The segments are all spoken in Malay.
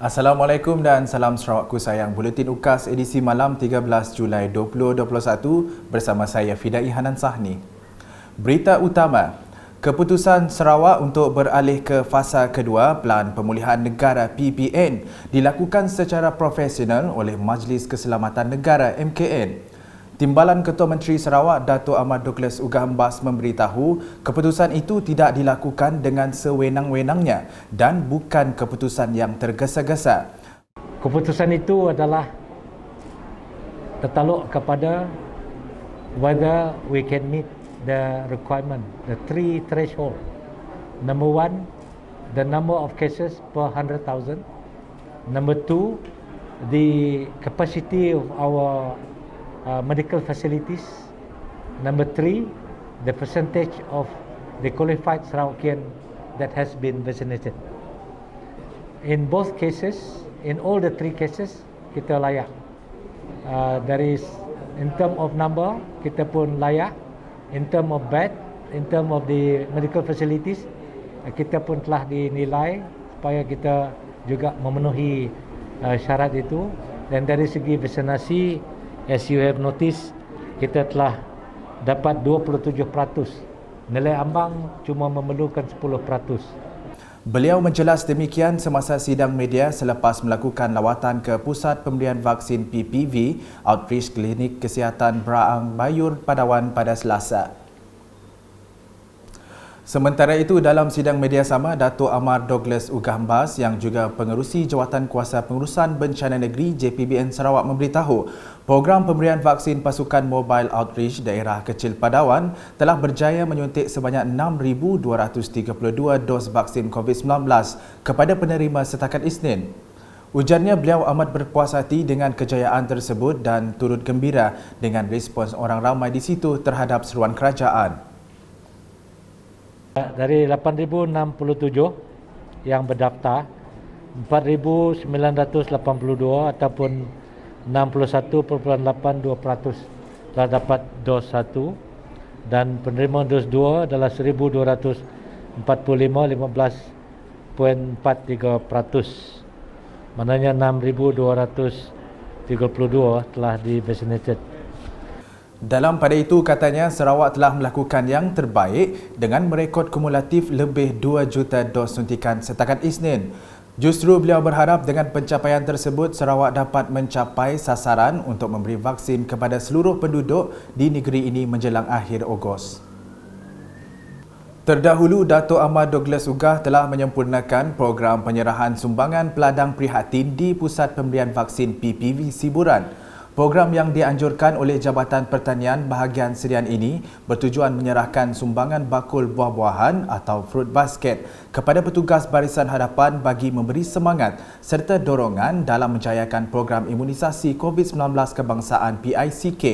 Assalamualaikum dan salam Sarawakku sayang. Buletin UKAS edisi malam 13 Julai 2021 bersama saya Fidai Hanan Sahni. Berita utama, keputusan Sarawak untuk beralih ke fasa kedua Pelan Pemulihan Negara PPN dilakukan secara profesional oleh Majlis Keselamatan Negara MKN. Timbalan Ketua Menteri Sarawak Dato' Ahmad Douglas Ugahambas memberitahu keputusan itu tidak dilakukan dengan sewenang-wenangnya dan bukan keputusan yang tergesa-gesa. Keputusan itu adalah tertaluk kepada whether we can meet the requirement, the three threshold. Number one, the number of cases per 100,000. Number two, the capacity of our medical facilities. Number three, the percentage of the qualified Sarawakian that has been vaccinated. In both cases, in all the three cases, kita layak. There is, in term of number, kita pun layak. In term of bed, in term of the medical facilities, kita pun telah dinilai supaya kita juga memenuhi syarat itu. Dan dari segi vaksinasi, as you have noticed, kita telah dapat 27%. Nilai ambang cuma memerlukan 10%. Beliau menjelas demikian semasa sidang media selepas melakukan lawatan ke Pusat Pemberian Vaksin PPV Outreach Klinik Kesihatan Braang Bayur Padawan pada Selasa. Sementara itu, dalam sidang media sama, Dato' Ahmad Douglas Ugahambas yang juga pengerusi Jawatan Kuasa Pengurusan Bencana Negeri JPBN Sarawak memberitahu program pemberian vaksin pasukan Mobile Outreach Daerah Kecil Padawan telah berjaya menyuntik sebanyak 6,232 dos vaksin COVID-19 kepada penerima setakat Isnin. Ujarnya, beliau amat berpuas hati dengan kejayaan tersebut dan turut gembira dengan respons orang ramai di situ terhadap seruan kerajaan. Dari 8,067 yang berdaftar, 4,982 ataupun 61.82% telah dapat dos 1 dan penerima dos 2 adalah 1,245, 15.43%. Maknanya 6,232 telah di-vaccinated. Dalam pada itu, katanya Sarawak telah melakukan yang terbaik dengan merekod kumulatif lebih 2 juta dos suntikan setakat Isnin. Justru beliau berharap dengan pencapaian tersebut, Sarawak dapat mencapai sasaran untuk memberi vaksin kepada seluruh penduduk di negeri ini menjelang akhir Ogos. Terdahulu, Dato' Ahmad Douglas Ugah telah menyempurnakan program penyerahan sumbangan peladang prihatin di Pusat Pemberian Vaksin PPV Siburan. Program yang dianjurkan oleh Jabatan Pertanian bahagian Serian ini bertujuan menyerahkan sumbangan bakul buah-buahan atau fruit basket kepada petugas barisan hadapan bagi memberi semangat serta dorongan dalam menjayakan program imunisasi COVID-19 kebangsaan PICK.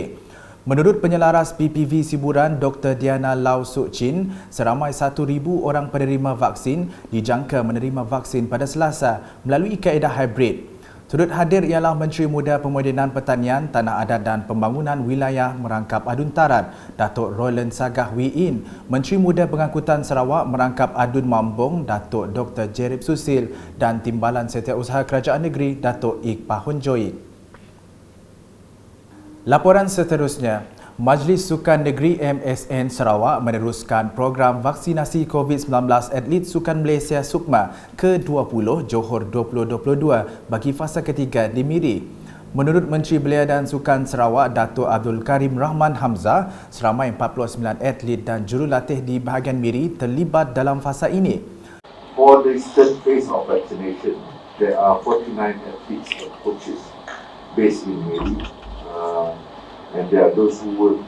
Menurut penyelaras PPV Siburan Dr. Diana Lau Suk Chin, seramai 1,000 orang penerima vaksin dijangka menerima vaksin pada Selasa melalui kaedah hybrid. Turut hadir ialah Menteri Muda Pemodenan Pertanian, Tanah Adat dan Pembangunan Wilayah Merangkap Adun Tarat, Datuk Roland Sagah Wiin, Menteri Muda Pengangkutan Sarawak Merangkap Adun Mambung, Datuk Dr. Jerib Susil dan Timbalan Setiausaha Kerajaan Negeri, Datuk Iqbal Hunjoid. Laporan seterusnya, Majlis Sukan Negeri MSN Sarawak meneruskan program vaksinasi COVID-19 atlet Sukan Malaysia SUKMA ke-20 Johor 2022 bagi fasa ketiga di Miri. Menurut Menteri Belia dan Sukan Sarawak Dato' Abdul Karim Rahman Hamzah, seramai 49 atlet dan jurulatih di bahagian Miri terlibat dalam fasa ini. For the third phase of vaccination, there are 49 athletes and coaches based in Miri. And there are those who will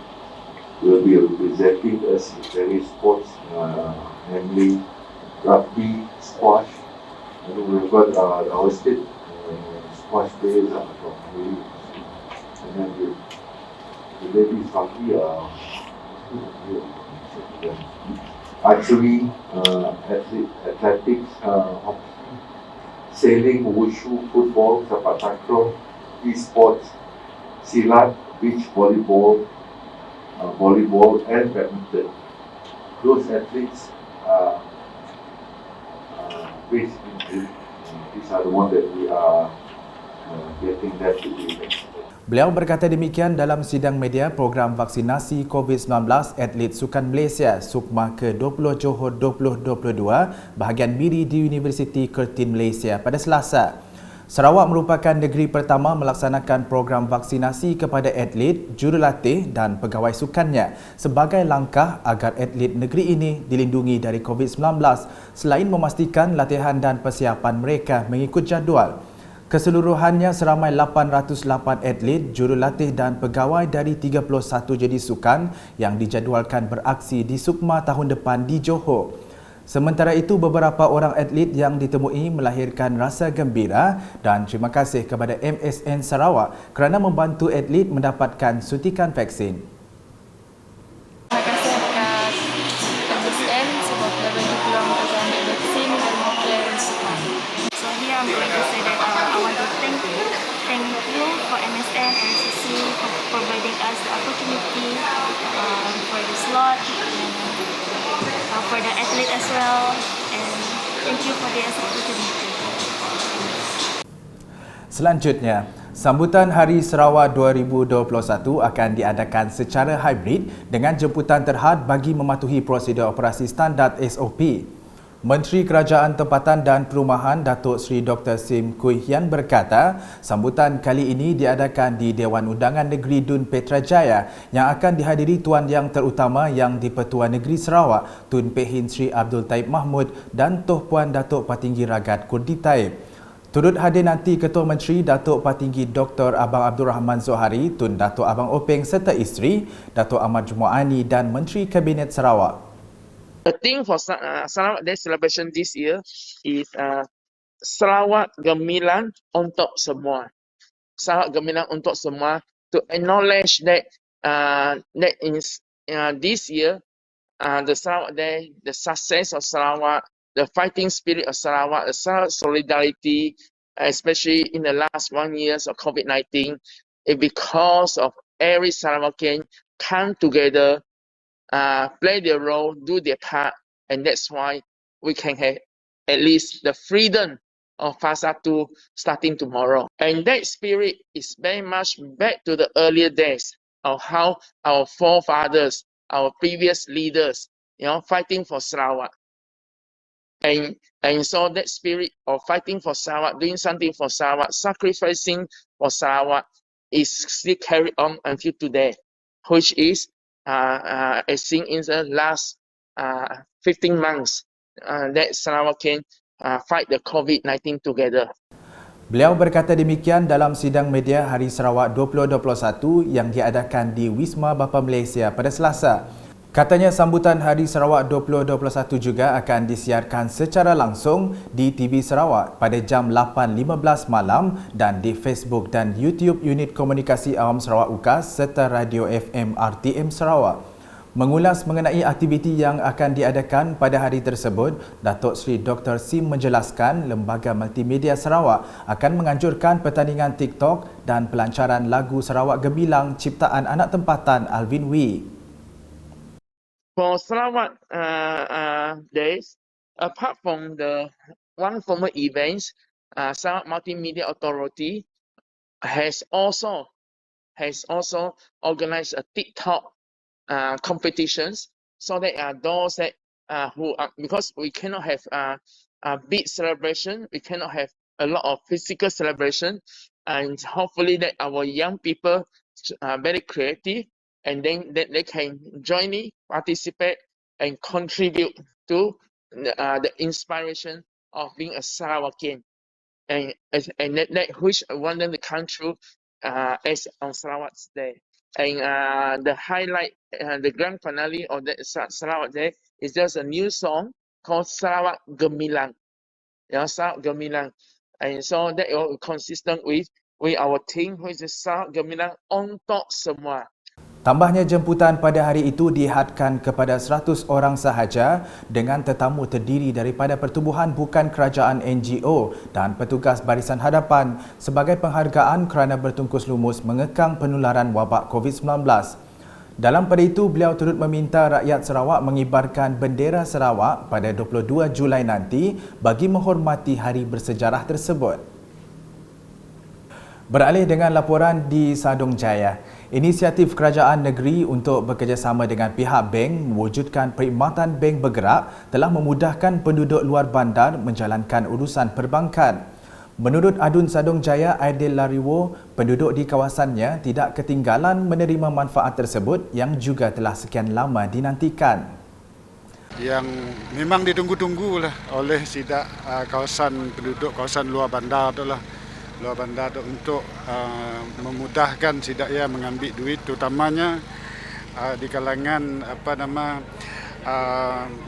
be representing us in various sports, namely rugby, squash, and we've got our state squash players from Miri. And then the ladies rugby archery, athletics, sailing, wushu, football, sepak takraw, e-sports, silat, beach volleyball, and badminton. Those athletes are based in These are the ones that we are getting them to be vaccinated. Beliau berkata demikian dalam sidang media program vaksinasi COVID-19 atlet Sukan Malaysia Sukma ke-20 Johor 2022 bahagian Miri di Universiti Kertin Malaysia pada Selasa. Sarawak merupakan negeri pertama melaksanakan program vaksinasi kepada atlet, jurulatih dan pegawai sukannya sebagai langkah agar atlet negeri ini dilindungi dari COVID-19 selain memastikan latihan dan persiapan mereka mengikut jadual. Keseluruhannya seramai 808 atlet, jurulatih dan pegawai dari 31 jenis sukan yang dijadualkan beraksi di Sukma tahun depan di Johor. Sementara itu, beberapa orang atlet yang ditemui melahirkan rasa gembira dan terima kasih kepada MSN Sarawak kerana membantu atlet mendapatkan suntikan vaksin. Terima kasih dekat MSN sebab telah bagi peluang untuk ambil vaksin dan mengklaim sukan. So here I'm going to say that I want to thank you for MSN and SCC for providing us the opportunity for the slot and for the athlete as well, and thank you for this opportunity. Selanjutnya, sambutan Hari Sarawak 2021 akan diadakan secara hybrid dengan jemputan terhad bagi mematuhi prosedur operasi standard SOP. Menteri Kerajaan Tempatan dan Perumahan Datuk Seri Dr. Sim Kui Hian berkata, sambutan kali ini diadakan di Dewan Undangan Negeri Dun Petrajaya yang akan dihadiri tuan yang terutama yang di-Pertua Negeri Sarawak, Tun Pehin Sri Abdul Taib Mahmud dan Toh Puan Datuk Patinggi Ragat Kurdi Taib. Turut hadir nanti Ketua Menteri Datuk Patinggi Dr. Abang Abdul Rahman Zohari, Tun Datuk Abang Openg serta isteri, Datuk Ahmad Jumaani dan Menteri Kabinet Sarawak. The theme for Sarawak Day celebration this year is Sarawak Gemilang untuk semua. Sarawak Gemilang untuk semua, to acknowledge that this year the Sarawak Day, the success of Sarawak, the fighting spirit of Sarawak, the Sarawak solidarity, especially in the last 1 year of COVID-19, is because of every Sarawakian come together, play their role, do their part, and that's why we can have at least the freedom of Fasa 2 starting tomorrow. And that spirit is very much back to the earlier days of how our forefathers, our previous leaders, fighting for Sarawak. And so that spirit of fighting for Sarawak, doing something for Sarawak, sacrificing for Sarawak is still carried on until today, which is as seen in the last 15 months that Sarawak can fight the COVID-19 together. Beliau berkata demikian dalam sidang media Hari Sarawak 2021 yang diadakan di Wisma Bapa Malaysia pada Selasa. Katanya sambutan Hari Sarawak 2021 juga akan disiarkan secara langsung di TV Sarawak pada jam 8.15 malam dan di Facebook dan YouTube Unit Komunikasi Awam Sarawak UKAS serta Radio FM RTM Sarawak. Mengulas mengenai aktiviti yang akan diadakan pada hari tersebut, Datuk Seri Dr. Sim menjelaskan Lembaga Multimedia Sarawak akan menganjurkan pertandingan TikTok dan pelancaran lagu Sarawak Gemilang ciptaan anak tempatan Alvin Wee. For Sarawak days, apart from the one formal events, Sarawak Multimedia Authority has also organized a TikTok competitions, so that those that because we cannot have a big celebration, we cannot have a lot of physical celebration, and hopefully that our young people are very creative, and then they can join in, participate, and contribute to the inspiration of being a Sarawakian, and that which one of the country as on Sarawak's Day. And the highlight, the grand finale of the Sarawak Day is just a new song called Sarawak Gemilang. Sarawak Gemilang. And so that is consistent with our team, which is Sarawak Gemilang untuk semua. Tambahnya, jemputan pada hari itu dihadkan kepada 100 orang sahaja dengan tetamu terdiri daripada pertubuhan bukan kerajaan NGO dan petugas barisan hadapan sebagai penghargaan kerana bertungkus lumus mengekang penularan wabak COVID-19. Dalam pada itu, beliau turut meminta rakyat Sarawak mengibarkan bendera Sarawak pada 22 Julai nanti bagi menghormati hari bersejarah tersebut. Beralih dengan laporan di Sadong Jaya, inisiatif kerajaan negeri untuk bekerjasama dengan pihak bank mewujudkan perkhidmatan bank bergerak telah memudahkan penduduk luar bandar menjalankan urusan perbankan. Menurut Adun Sadong Jaya Aidil Lariwo, penduduk di kawasannya tidak ketinggalan menerima manfaat tersebut yang juga telah sekian lama dinantikan. Yang memang ditunggu-tunggu lah oleh sidak kawasan penduduk kawasan luar bandar tu lah. Luar bandar tu untuk memudahkan sidak ia mengambil duit, terutamanya di kalangan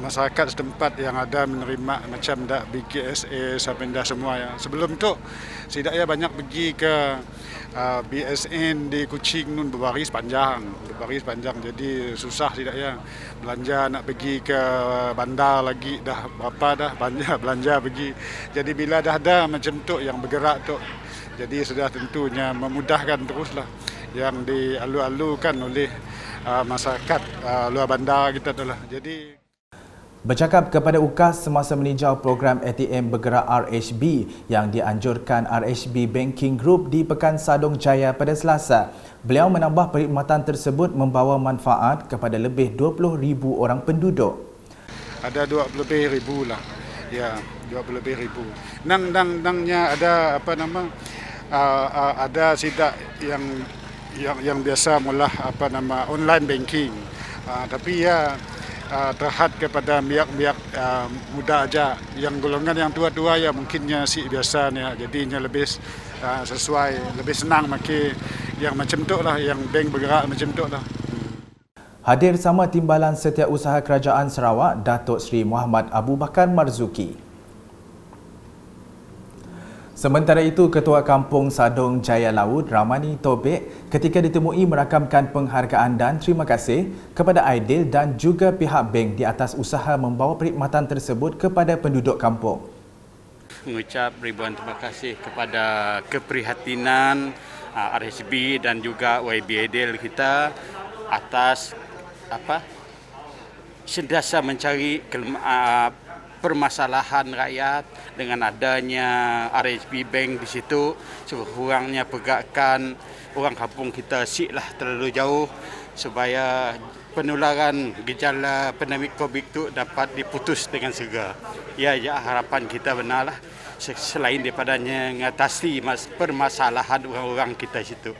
masyarakat setempat yang ada menerima macam dak BKSA sampai dah semua ya. Sebelum tu sidak ia banyak pergi ke BSN di Kuching nun berbaris panjang, jadi susah sidak ia belanja nak pergi ke bandar lagi dah berapa dah belanja pergi. Jadi bila dah ada macam tu yang bergerak tu, jadi sudah tentunya memudahkan teruslah yang dialu-alukan oleh masyarakat luar bandar kita tu lah. Jadi bercakap kepada UKAS semasa meninjau program ATM bergerak RHB yang dianjurkan RHB Banking Group di Pekan Sadong Jaya pada Selasa, beliau menambah perkhidmatan tersebut membawa manfaat kepada lebih 20,000 orang penduduk. Ada 20,000 lah. Ya, 20,000. Nangnya ada ada sidak yang biasa mula online banking. Tapi ya terhad kepada biak-biak muda aja, yang golongan yang tua-tua ya mungkinnya si biasa ni, jadinya lebih sesuai, lebih senang maki yang macam tu lah, yang bank bergerak macam tu lah. Hadir sama Timbalan Setiausaha Kerajaan Sarawak Datuk Seri Muhammad Abu Bakar Marzuki. Sementara itu, Ketua Kampung Sadong Jaya Laut Ramani Tobek ketika ditemui merakamkan penghargaan dan terima kasih kepada Aidil dan juga pihak bank di atas usaha membawa perkhidmatan tersebut kepada penduduk kampung. Mengucap ribuan terima kasih kepada keprihatinan RHB dan juga YB Aidil kita atas sentiasa mencari permasalahan rakyat dengan adanya RHB Bank di situ. Sekurang-kurangnya pergerakan orang kampung kita siklah terlalu jauh supaya penularan gejala pandemik COVID itu dapat diputus dengan segera. Ya, harapan kita benarlah selain daripadanya mengatasi permasalahan orang-orang kita situ.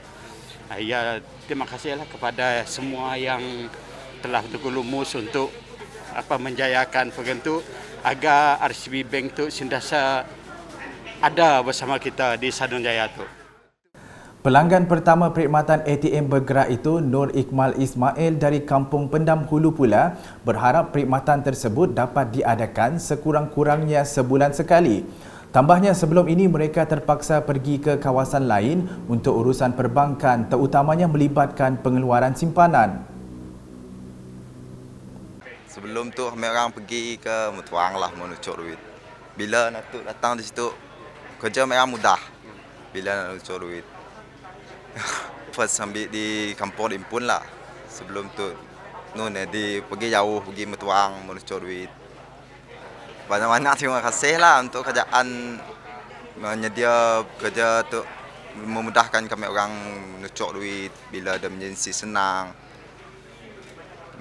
Ya, terima kasihlah kepada semua yang telah bergelumus untuk menjayakan program itu agar RHB Bank tu sentiasa ada bersama kita di Sadong Jaya tu. Pelanggan pertama perkhidmatan ATM bergerak itu, Nur Iqmal Ismail dari Kampung Pendam Hulu pula, berharap perkhidmatan tersebut dapat diadakan sekurang-kurangnya sebulan sekali. Tambahnya, sebelum ini mereka terpaksa pergi ke kawasan lain untuk urusan perbankan, terutamanya melibatkan pengeluaran simpanan. Sebelum tu kami orang pergi ke Mutuang lah menucuk duit. Bila nak datang di situ, kerja mereka mudah. Bila nak menucuk duit. First ambil di kampung Impun lah. Sebelum tu, pergi jauh, pergi Mutuang menucuk duit. Banyak-banyak terima kasih lah untuk kerajaan menyedia kerja tu memudahkan kami orang menucuk duit bila ada emergency senang.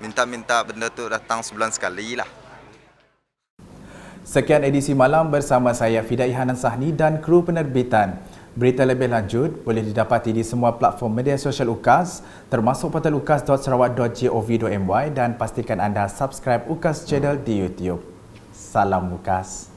Minta benda tu datang sebulan sekali lah. Sekian edisi malam bersama saya Fidai Hanan Sahni dan kru penerbitan. Berita lebih lanjut boleh didapati di semua platform media sosial UKAS termasuk portal ukas.sarawak.gov.my dan pastikan anda subscribe UKAS Channel di YouTube. Salam UKAS.